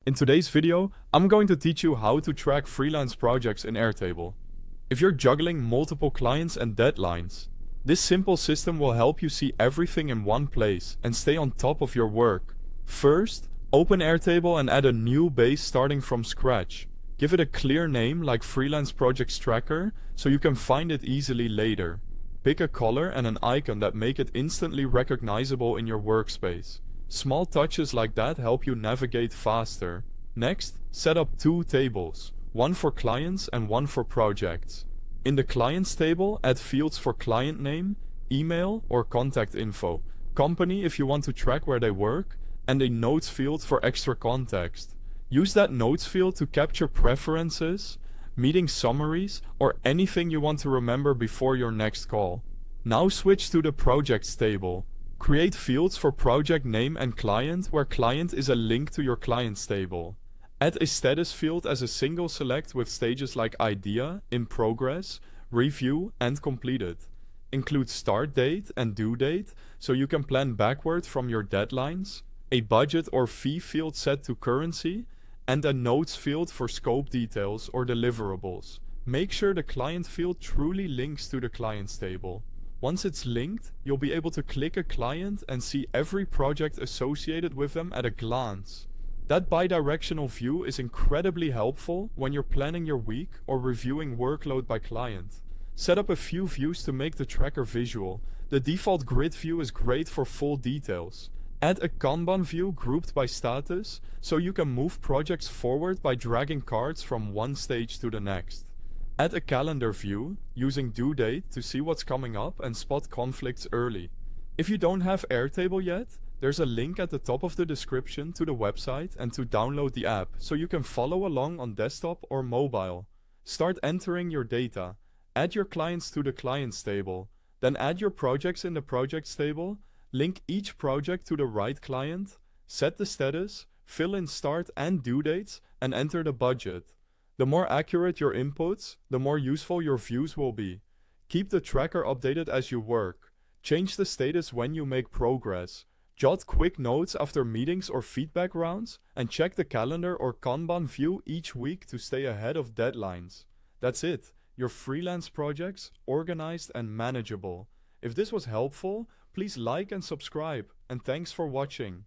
In today's video, I'm going to teach you how to track freelance projects in Airtable. If you're juggling multiple clients and deadlines, this simple system will help you see everything in one place and stay on top of your work. First, open Airtable and add a new base starting from scratch. Give it a clear name like Freelance Projects Tracker so you can find it easily later. Pick a color and an icon that make it instantly recognizable in your workspace. Small touches like that help you navigate faster. Next, set up two tables, one for clients and one for projects. In the clients table, add fields for client name, email or contact info, company if you want to track where they work, and a notes field for extra context. Use that notes field to capture preferences, meeting summaries, or anything you want to remember before your next call. Now switch to the projects table. Create fields for project name and client where client is a link to your clients table. Add a status field as a single select with stages like idea, in progress, review, and completed. Include start date and due date so you can plan backward from your deadlines, a budget or fee field set to currency, and a notes field for scope details or deliverables. Make sure the client field truly links to the clients table. Once it's linked, you'll be able to click a client and see every project associated with them at a glance. That bidirectional view is incredibly helpful when you're planning your week or reviewing workload by client. Set up a few views to make the tracker visual. The default grid view is great for full details. Add a Kanban view grouped by status so you can move projects forward by dragging cards from one stage to the next. Add a calendar view using due date to see what's coming up and spot conflicts early. If you don't have Airtable yet, there's a link at the top of the description to the website and to download the app so you can follow along on desktop or mobile. Start entering your data. Add your clients to the clients table. Then add your projects in the projects table. Link each project to the right client. Set the status, fill in start and due dates, and enter the budget. The more accurate your inputs, the more useful your views will be. Keep the tracker updated as you work. Change the status when you make progress. Jot quick notes after meetings or feedback rounds, and check the calendar or Kanban view each week to stay ahead of deadlines. That's it, your freelance projects organized and manageable. If this was helpful, please like and subscribe, and thanks for watching.